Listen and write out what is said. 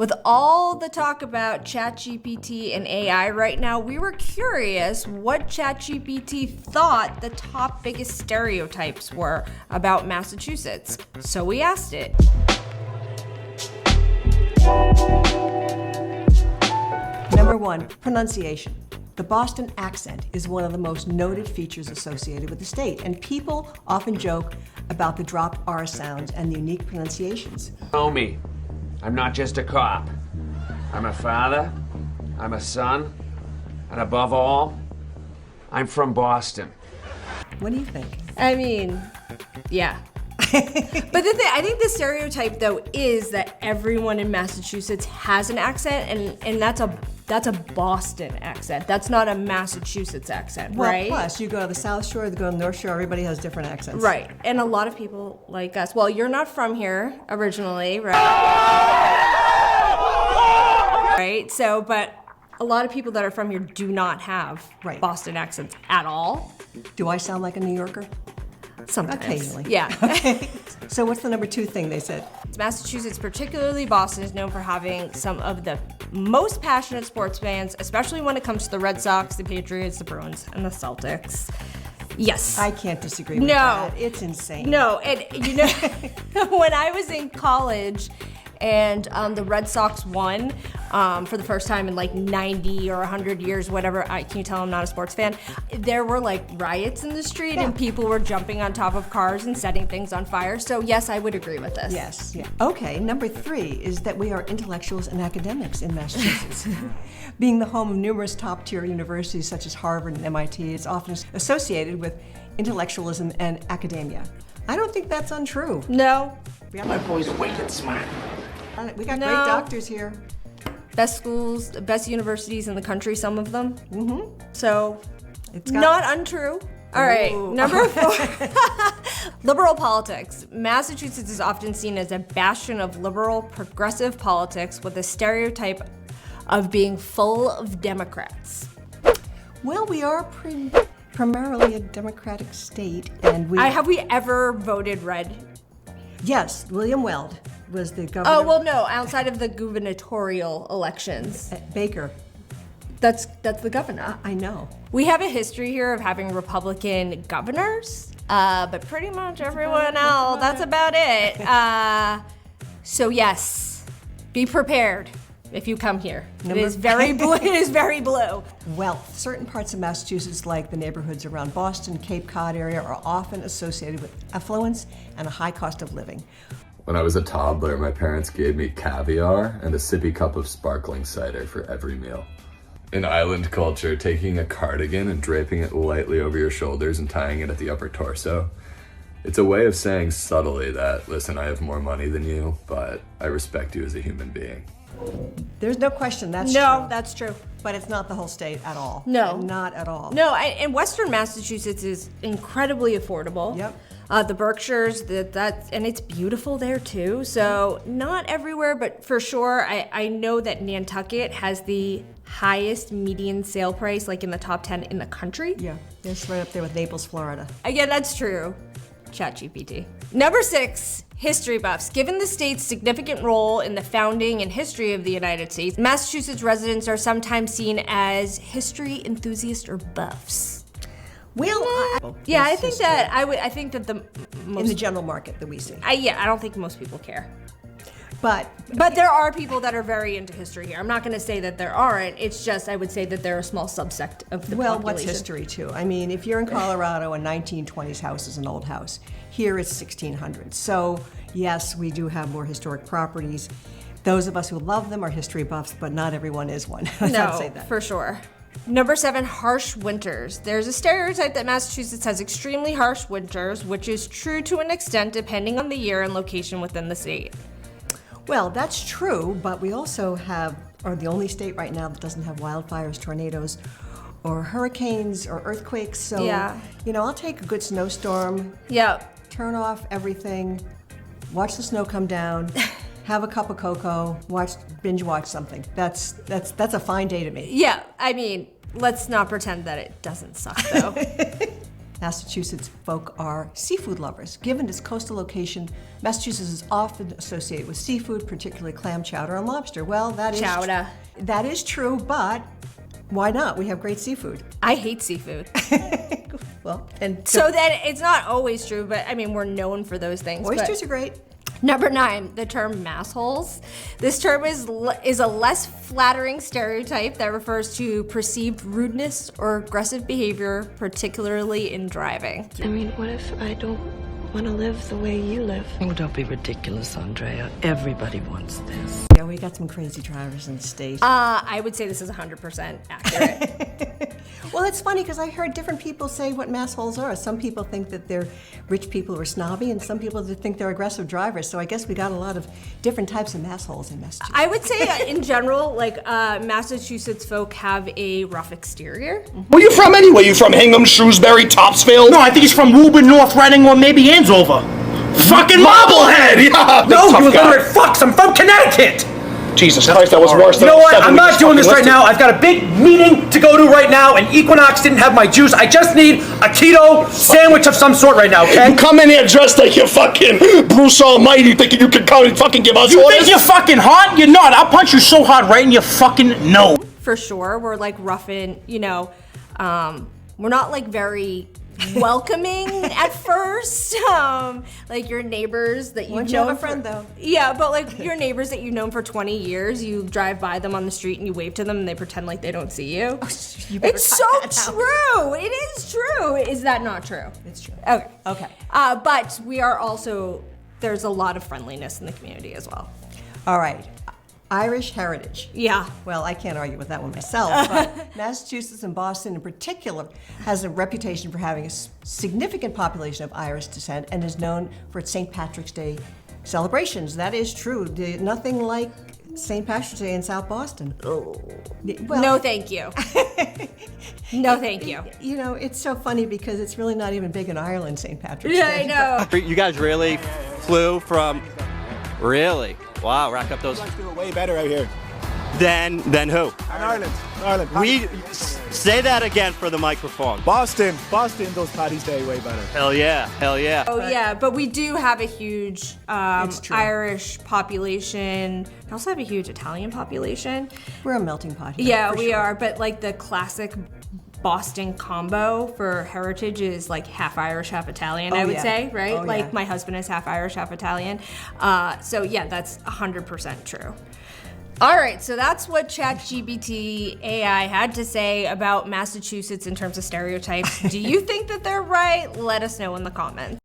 With all the talk about Chatgpt and AI right now, we were curious what Chatgpt thought the top biggest stereotypes were about Massachusetts. So we asked it. Number 1, pronunciation. The Boston accent is one of the most noted features associated with the state, and people often joke about the dropped R sounds and the unique pronunciations. Know me. I'm not just a cop. I'm a father, I'm a son, and above all, I'm from Boston. What do you think? I mean, yeah. But I think the stereotype though is that everyone in Massachusetts has an accent, and that's a Boston accent. That's not a Massachusetts accent, right? Well, plus you go to the South Shore, you go to the North Shore, everybody has different accents. Right, and a lot of people like us. Well, you're not from here originally, right? Right, so, but a lot of people that are from here do not have Boston accents at all. Do I sound like a New Yorker? Sometimes. Occasionally. Yeah. Okay. So what's the number 2 thing they said? Massachusetts, particularly Boston, is known for having some of the most passionate sports fans, especially when it comes to the Red Sox, the Patriots, the Bruins, and the Celtics. Yes. I can't disagree with that. It's insane. No, and you know, when I was in college and the Red Sox won for the first time in like 90 or 100 years, whatever. Can you tell I'm not a sports fan? There were like riots in the street and people were jumping on top of cars and setting things on fire. So yes, I would agree with this. Yes. Yeah. Okay, number 3 is that we are intellectuals and academics in Massachusetts. Being the home of numerous top-tier universities such as Harvard and MIT, it's often associated with intellectualism and academia. I don't think that's untrue. No. My boy's wicked smart. We got great doctors here. Best schools, best universities in the country, some of them. Mm-hmm. So, not untrue. All right, number 4. Liberal politics. Massachusetts is often seen as a bastion of liberal, progressive politics with a stereotype of being full of Democrats. Well, we are primarily a Democratic state, and have we ever voted red? Yes, William Weld was the governor. Oh, well, no, outside of the gubernatorial elections. Baker. That's the governor. I know. We have a history here of having Republican governors, but pretty much everyone else, that's about it. So yes, be prepared if you come here. It is very blue. It is very blue. Wealth. Certain parts of Massachusetts, like the neighborhoods around Boston, Cape Cod area, are often associated with affluence and a high cost of living. When I was a toddler, my parents gave me caviar and a sippy cup of sparkling cider for every meal. In island culture, taking a cardigan and draping it lightly over your shoulders and tying it at the upper torso, it's a way of saying subtly that, listen, I have more money than you, but I respect you as a human being. There's no question that's true. No, that's true. But it's not the whole state at all. No. Not at all. No, and Western Massachusetts is incredibly affordable. Yep. The Berkshires, and it's beautiful there too. So not everywhere, but for sure, I know that Nantucket has the highest median sale price, like in the top 10 in the country. Yeah, it's right up there with Naples, Florida. Again, that's true. Chatgpt. Number 6, history buffs. Given the state's significant role in the founding and history of the United States, Massachusetts residents are sometimes seen as history enthusiasts or buffs. Well, I think that the most, in the general market that we see. I don't think most people care. But there are people that are very into history here. I'm not going to say that there aren't. It's just I would say that they're a small subsect of the population. What's history too? I mean, if you're in Colorado, a 1920s house is an old house. Here it's 1600s. So yes, we do have more historic properties. Those of us who love them are history buffs, but not everyone is one. No, say that. For sure. Number 7, harsh winters. There's a stereotype that Massachusetts has extremely harsh winters, which is true to an extent depending on the year and location within the state. Well, that's true, but we also are the only state right now that doesn't have wildfires, tornadoes, or hurricanes or earthquakes. So, I'll take a good snowstorm. Yep. Turn off everything, watch the snow come down, have a cup of cocoa, binge watch something. That's a fine day to me. Yeah, I mean, let's not pretend that it doesn't suck though. Massachusetts folk are seafood lovers. Given its coastal location, Massachusetts is often associated with seafood, particularly clam, chowder, and lobster. Well, Chowder. That is true, but why not? We have great seafood. I hate seafood. Well, and So then it's not always true, but I mean, we're known for those things. but- oysters are great. Number 9, the term massholes. This term is a less flattering stereotype that refers to perceived rudeness or aggressive behavior, particularly in driving. I mean, what if I don't want to live the way you live? Oh, don't be ridiculous, Andrea. Everybody wants this. Yeah, we got some crazy drivers in the state. I would say this is 100% accurate. Well, it's funny because I heard different people say what massholes are. Some people think that they're rich people who are snobby, and some people that think they're aggressive drivers. So I guess we got a lot of different types of massholes in Massachusetts. I would say in general, like Massachusetts folk have a rough exterior. Where you from anyway? You from Hingham, Shrewsbury, Topsfield? No, I think he's from Woburn, North Reading, or maybe Andover. Fucking Marblehead! Yeah, No, tough you guy. illiterate fucks! I'm from Connecticut! Jesus Christ, that was worse You than know what? 7 I'm not weeks doing this fucking right now. listed. I've got a big meeting to go to right now, and Equinox didn't have my juice. I just need a keto sandwich of some sort right now, okay? You come in here dressed like you're fucking Bruce Almighty, thinking you can come and fucking give us You orders? think you're fucking hot? You're not. I'll punch you so hard right in your fucking nose. For sure, we're like roughing, we're not like very welcoming at first. Like your neighbors that you've Once you have known a friend, though. Yeah, but like your neighbors that you've known for 20 years, you drive by them on the street and you wave to them and they pretend like they don't see you. You better It's cut so that out. true. It is true. Is that not true? It's true. Okay. Okay. But we are also, there's a lot of friendliness in the community as well. All right. Irish heritage. Yeah. Well, I can't argue with that one myself, but Massachusetts and Boston in particular has a reputation for having a significant population of Irish descent and is known for its St. Patrick's Day celebrations. That is true. Nothing like St. Patrick's Day in South Boston. Oh. Well, No, thank you. No, thank you. You know, it's so funny because it's really not even big in Ireland, St. Patrick's Yeah, Day. I know. You guys really flew from, really? Wow, rack up those. You guys do it way better out here. Then who? In Ireland. We say that again for the microphone. Boston does Paddy's Day way better. Hell yeah, hell yeah. Oh yeah, but we do have a huge It's true. Irish population. We also have a huge Italian population. We're a melting pot here. Yeah, for we sure. are. But like the classic Boston combo for heritage is like half Irish, half Italian. Oh, I would yeah. say, right? Oh, like yeah. my husband is half Irish, half Italian. So yeah, that's 100% true. All right, so that's what Chatgpt AI had to say about Massachusetts in terms of stereotypes. Do you think that they're right? Let us know in the comments.